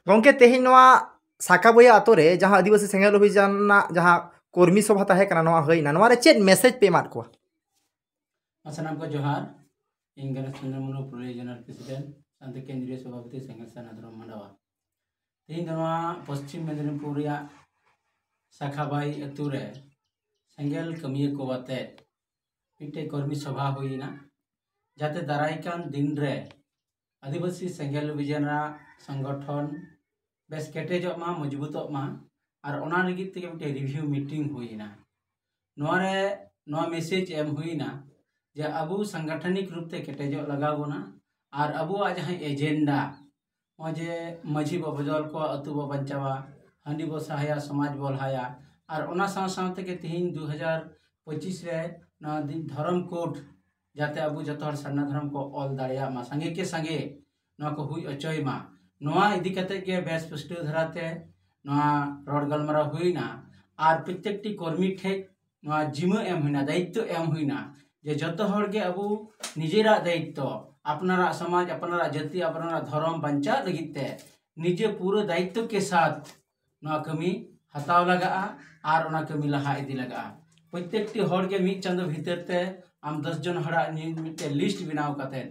गंके तेहेन नोआ साकाबोया आतोरे जहां आदिवासी सेंगेल अभियान जहां कर्मी सभा ताहे कना नोआ होइना नोआ रे चेत मेसेज पे एमाद को सानाम को जोहार इन गणेश चंद्र मुर्मू पुरुलिया जनरल प्रेसिडेंट सानते केंद्रीय सभापति सेंगेल सानाधरम मंडावा तीन नोआ पश्चिम मेदिनीपुर या साखाबाई अतुरे सेंगेल कमिया को बाते मिट्टे कर्मी सभा हुईना जाते दाराइकान दिन रे आदिवासी सेंगेल अभियान संगठन बेस केटेजोमा मजबूतोमा और ओना लगित ते मिट्टे रिव्यू मीटिंग हुईना नोरे नोआ मेसेज एम हुईना जे अबू सांगठनिक रूप से केटेजो लगाबोना और अबू जहाँ एजेंडा जे माझी बो बदल को अतु बो बंचावा हांडी बो सहाया समाज बो लहाया और ओना साथ के तीन 2025 रे ना धर्म कोड जाते अबू जो सरना धर्म को ऑल दाड़िया मा संगे के संगे ना को हुई अचय मा नोआ इदी कते के बेस पुष्टि धराते नोआ रोड गलमरा हुईना और प्रत्येकटी कर्मी ठे नोआ जिम्मा एम हुईना दायित्व एम हुईना जे जतो हर के अबू निजेरा दायित्व अपनारा समाज अपनारा जाति अपनारा धर्म बंचा लगिते निजे पूरे दायित्व के साथ नोआ कमी हताव लगा और ओना कमी लहा इदी लगा प्रत्येकटी हर के मिद चांदो भीतर ते आम 10 जन हड़ा मिटे लिस्ट बनाव काते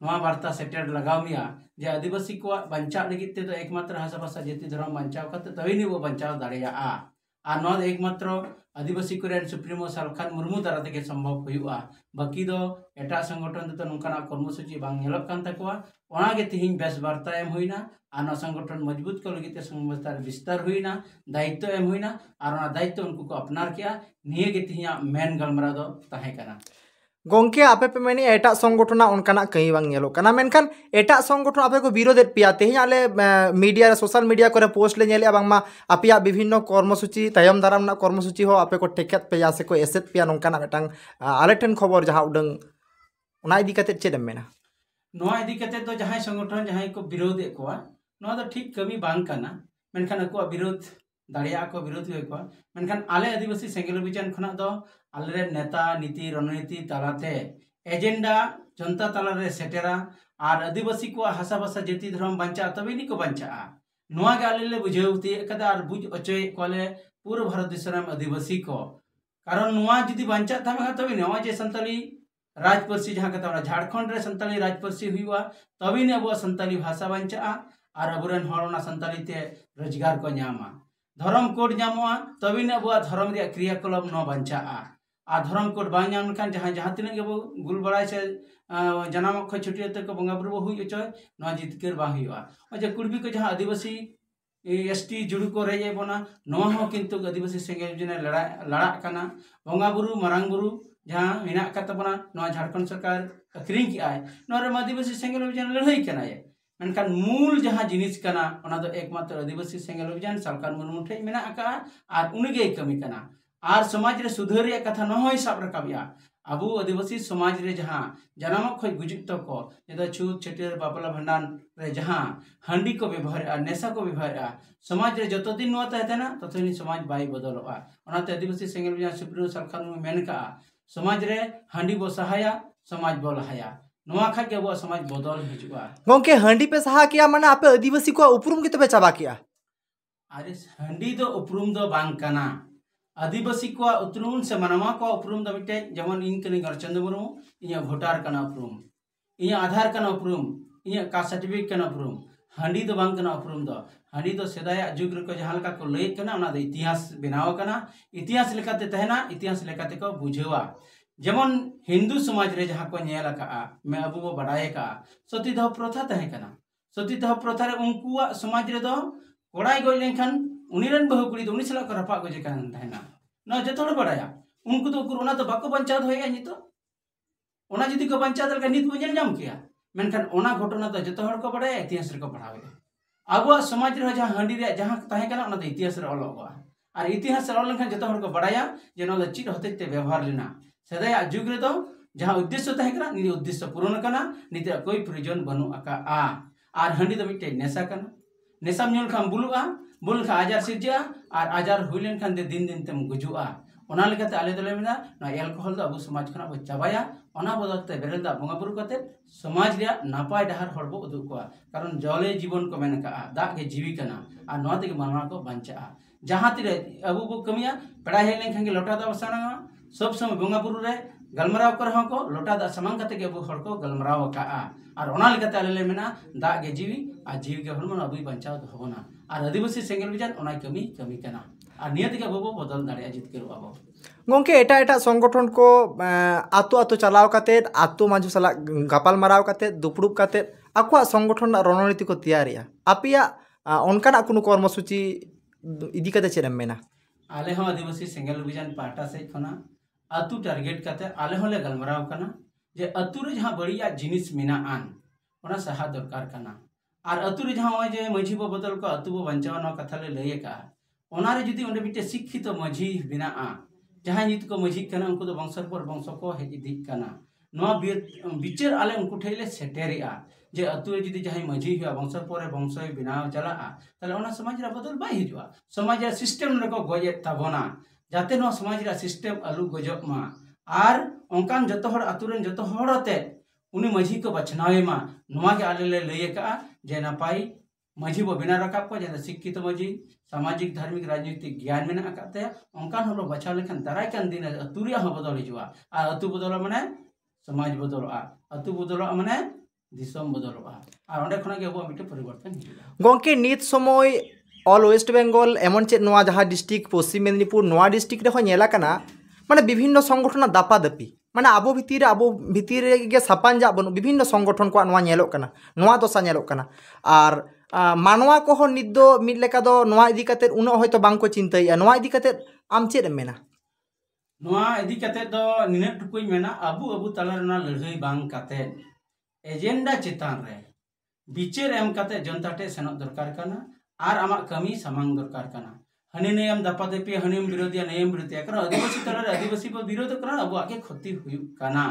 नोआ वार्ता सेटर लगाव मिया जे आदिवासी को बंचा लगिते तो एकमात्र हासाभाषा जाति धर्म बंचाव काते तभी वो बंचाव दाड़िया आ नोआ एकमात्र आदिवासी को सुप्रीमो सालखान मुर्मू द्वारा तक संभव हुआ बाकी दो एटा संगठन तो नौकाना कर्मसूची बांग नेलक कान तकवा ओना गे तिहिं बेस वार्ता एम हुईना आना संगठन मजबूत को लगिते संस्थार विस्तार हुईना दायित्व एम हुईना और ओना दायित्व उनको को अपनार किया निये गे तिहिं मेन गलमरा दो ताहे कना गंके आपे पे मेनी एटा संगठन उनकाना कहीं बांग नेलो कना मेनखान एटा संगठन आपे को विरोध पिया तेहिं आले मीडिया सोशल मीडिया करे पोस्ट ले नेले बांगमा आपिया विभिन्न कर्मसूची तायम दाराम ना कर्मसूची हो आपे को टेकेत पेया से को एसेट पिया नोंकाना मेटांग आले ठेन खबर जहां उडंग ओना इदी कते चेदम मेना नोआ इदी कते तो जहां संगठन जहां को विरोध एकोवा नोआ तो ठीक कमी बांग काना मेनखान को विरोध दाड़िया को विरोध हुए को मेनखान आले आदिवासी सेंगेल अभियान खना दो आले नेता नीति रणनीति तालाते एजेंडा जनता तालारे सेटेरा और आदिवासी को हासाभाषा जाति धर्म बंचा तबे नि को बंचा नोआ गे आले बुझेवती कदा और बुझ अचय कोले पूर्व भारत देशरम आदिवासी को कारण नोआ जदि बंचा थामे तबे नोआ जे संताली राजपरसी जहां कता झारखंड रे संताली राजपरसी हुआ तबे ने अब संताली भाषा बंचा और अबुरन हड़ना संताली ते रोजगार को नामा धर्म कोड नामोआ तबे ने अब धर्म रे क्रियाकलाप न बंचा आ धर्म कोड बांग नाम खान जहां जहां तिना के गुल बड़ाई से जनाम ख छुटिया तक बंगा बुरु हुई अचय न जितकेर बा हुआ जे कुड़बी को जहां आदिवासी एसटी जुड़ू को रहे बोना नोआ हो किंतु आदिवासी सेंगेल जने लड़ा कना बंगा बुरु मारांग बुरु जहां मेना कतबना नोआ झारखंड सरकार अक्रिंग की आय नोरे आदिवासी सेंगेल अभियान लड़ाई कना ये मेनखान मूल जहां जिनिस कना ओना दो एकमात्र आदिवासी सेंगेल अभियान सालखान मुर्मू ठे मेना का और उनगे कमी कना और समाज रे सुधारिया कथा न होय साब रकाबिया अबू आदिवासी समाज रे जहां जनाम खय गुजित को जेदा छूत छटियर बापला भंडान रे जहां हांडी को व्यवहार नेशा को व्यवहार समाज रे जतो दिन नोता हेतना ततोनी समाज बाय बदलवा ओनाते आदिवासी सेंगेल अभियान सुप्रीम सालखान मुर्मू मेन का समाज रे हांडी बो सहाया समाज बो लहाया नोआ खा के अब समाज बदल हिजुआ गंके हांडी पे सहा किया माने आपे आदिवासी को उपरुम के तबे चाबा किया अरे हांडी दो उपरुम दो बांग कना आदिवासी को उतरुम से मनवा को उपरुम दो मिटे जेमन इन कनी गरचंद मुर्मू इया वोटर कना उपरुम इया आधार कना उपरुम इया कास्ट सर्टिफिकेट कना उपरुम हांडी दो बांग कना उपरुम दो हांडी दो सेदाय जुग रे को जहां लका को लय कना ओना दो इतिहास बनाव कना इतिहास लेकाते तहना इतिहास लेकाते को बुझेवा जेमन हिंदू समाज रे जहां को नेल का मैं अबू बो बड़ाय का सतीदाह प्रथा तहे कना सतीदाह प्रथा रे उनकुआ समाज रे दो कोड़ाई गय लेखन उनीरन बहु कुड़ी तो उनी सला को रपा गजे कान तहना न जतोड़ बड़ाया उनको तो कुरोना तो बाको पंचायत होया नितो ओना जदि को पंचायत लगा नित बजल जाम किया मेनखान ओना घटना तो जतो हड़ को बड़ाया इतिहास रे को पढ़ावे आबो समाज रे जहां हांडी रे जहां तहे कना ओना दो इतिहास रे ऑलगवा और इतिहास रे ऑल लेखन जतो हड़ को बड़ाया जे न चिट होते ते व्यवहार लेना सेदाय जुग रे दो जहां उद्देश्य तहे कना नि उद्देश्य पूर्ण कना निते कोई प्रयोजन बनु आका और हांडी दो मिटे नेशा कना नेशा ᱧᱩ खान बुलुआ बुल खा आजार सिरजा और आजार हुइलेन खान दे दिन दिन तेम गुजुआ ओना लेकाते आले दले मेना ना एल्कोहल दो अबु समाज खना बो चाबाया ओना बदलते बेरेल दा बंगा बुरु कते समाज रे नापाय डहार हर बो उदुग कोआ कारण जले जीवन को मेन का दा के जीवी कना आ नवा ते मानवा को बंचा जहां तिरे अबु बो कमिया पढ़ाई हेलें खांगे लोटा दा वसाना सब समय बंगा बुरु रे गलमराव कर को लोटा दा समांग कते के अबु हर को गलमराव का और ओना लेकाते आले मेना दा के जीवी आ जीवी के हरमन अबु बंचाव होना और आदिवासी सेंगल विचार ओना कमी कना और नियत के अबु बदल दाड़े जितकेर अबो गोंके एटा संगठन को आतो आतो चलाव काते आतो मांझू सला गापाल माराव काते दुपड़ुब काते आकुआ संगठन रणनीति को तैयारिया आपिया उनका कुनु कर्मसूची इदी काते चेरम मेना आले हो आदिवासी सेंगल अभियान पाटा से खना अतु टारगेट काते आले होले गलमराव कना जे अतु रे जहां बड़िया जिनिस मेना आन ओना सहा दरकार कना और अतु रे जहां जे मझी बो बदल को अतु बो बंचावना कथा ले लइए का ओना रे जुदी ओंडे बिटे शिक्षित मझी बिना आ जहां नित को मझी कना उनको तो वंशर पर वंश को हेज इदी कना नवा बिचार आले उनको ठेले सेटेरिया जे अतु रे जुदी जहां मझी हुआ वंशर पर वंश बिनाव चला ताले ओना समाज रा बदल बाय हिजुआ समाज रा सिस्टम रे को गजे ताबोना जाते नो समाज रा सिस्टम अलु गजब मा आर ओंकान जतो हर अतु रे जतो हरते उनी मझी को बचनावे मा नवा के आले ले लइए का जे नापाई मझी बो बिना रकाब को जे शिक्षित मझी सामाजिक धार्मिक राजनीतिक ज्ञान में आते ओंकान हलो बचाव लेखन दाराय कान दिन अतुरिया हो बदल हिजुआ आ अतु बदल माने समाज बदलआ अतु बदलआ माने दिसम बदलआ आ ओंडे खना के अबो मिटे परिवर्तन हिजुआ गोंके नित समय ऑल वेस्ट बेंगल एमन चेत नवा जहां डिस्ट्रिक्ट पश्चिम मेदिनीपुर नवा डिस्ट्रिक्ट रे नेला कना माने विभिन्न संगठन दापा दपी माने आबो भितिर गे सापांजा बनु विभिन्न संगठन को नवा नेलो कना नवा दशा नेलो कना और मानवा को नित दो मिद लेका दो नवा इदी कते उनो होयतो बांग को चिंताया नवा इदी कते आम चेद मेना नवा इदी कते दो निने टुकुई मेना अबु तलार ना लड़ाई बांग कते एजेंडा चितान रे बिचार एम कते जनता टे सेनो दरकार कना आर आमा कमी सामांग दरकार कना हनी नेम दापा देपी हनीम विरोधिया नेम विरोधिया कारण आदिवासी तलार आदिवासी को विरोध कारण अबु आगे क्षति हुयु कना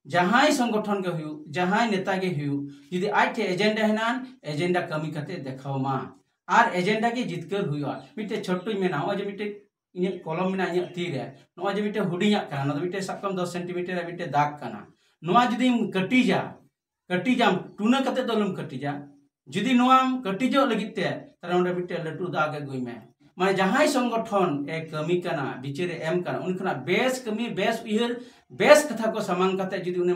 जहां संगठन के हुयु जहां नेता के हुयु यदि आइटे एजेंडा हेनान एजेंडा कमी कते देखाव मा आर एजेंडा के जितकर हुयु मिटे छोटो मेना हो जे मिटे इन कलम मेना इन ती रे नो जे मिटे हुडिया काना नो मिटे सकम 10 सेंटीमीटर रे मिटे दाग काना नोआ जदि कटी जाम टूना कते दलम कटी जा जदि नोआम कटी जो लगिते तारे ओंडे मिटे लटू दाग गुई में माने जहां संगठन ए कमी कना बिचारे एम कना उनखना बेस कमी बेस उयर बेस कथा को सामान कते जदि उने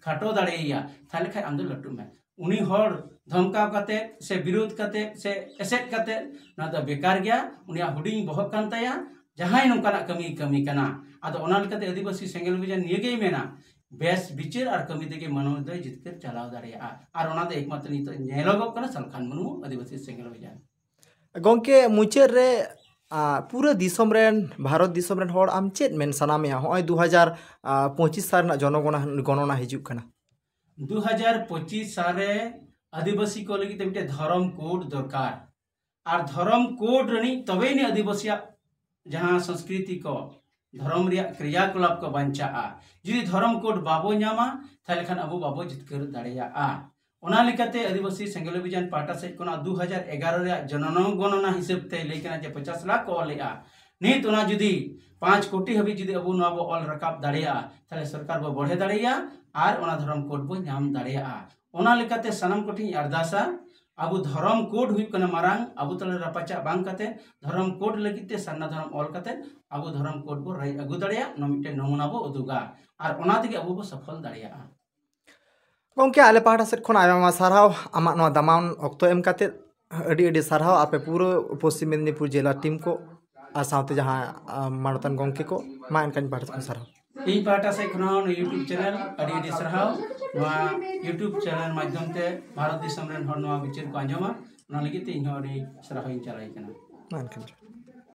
खाटो दाड़ेया थाले खाय आमदो लटू में उनी हर धमकाव कते से विरोध कते से एसेट कते ना तो बेकार गया उनिया हुडिंग बहक कान ताया जहां नोकाना कमी कना आदो ओना लेकाते आदिवासी सेंगल विजन नियगे मेना बेस बिचार और कमी देगे मानव दो जितकर चलाव दाड़ेया और ओना दो एकमात्र नितो नेलोगो कना सलखान मनु आदिवासी सेंगल विजन गोंके मुचार रे पूरा दिसम रेन भारत दिसम रेन होड़ आम चेत मेन सनामे होय 2025 साल गणना हिजुक कना 2025 साल आदिवासी को लगी मिटे धर्म कोड दरकार और धर्म कोड रनी तबे ने आदिवासी जहां संस्कृति को धर्म रिया क्रियाकलाप को बंचा जुदी धर्म कोड बाबो नामा थाले खान अबो बाबो जितकर दाड़ेया ओना लेकाते आदिवासी सेंगल अभियान पाटा से कोना 2011 रे जनगणना हिसाब ते लेकना जे 50 लाख को लेआ नित ओना जुदी 5 कोटी हबी जुदी अबो नवा बो ऑल रकाब दाड़ेया थाले सरकार बो बढ़े दाड़ेया आर ओना धर्म कोड बो नाम दाड़ेया ओना लेकाते सनम कोठी अरदासा अबो धर्म कोड हुई कना मारांग अबो तले रपाचा बांग कते धर्म कोड लगिते सन्ना धर्म ऑल कते अबो धर्म कोड बो रई अगु दाड़ेया नो मिटे नमुना बो उदुगा आर ओना तेगे अबो बो सफल दाड़ेया गोंके आले पाहटा सेट खन आयमा सारहाव आमा नवा दामान अक्तो एम काते अडी सारहाव आपे पूरा पश्चिम मेदिनीपुर जिला टीम को आ साउते जहां मानतन गोंके को मा एनकान पाहटा खन सारहाव इन पाहटा से खन यूट्यूब चैनल अडी सारहाव नवा यूट्यूब चैनल माध्यम ते भारत दिसम रेन हर नवा बिचार को आंजमा ना लगी ते इन अडी सारहाव इन चलाई कना मा एनकान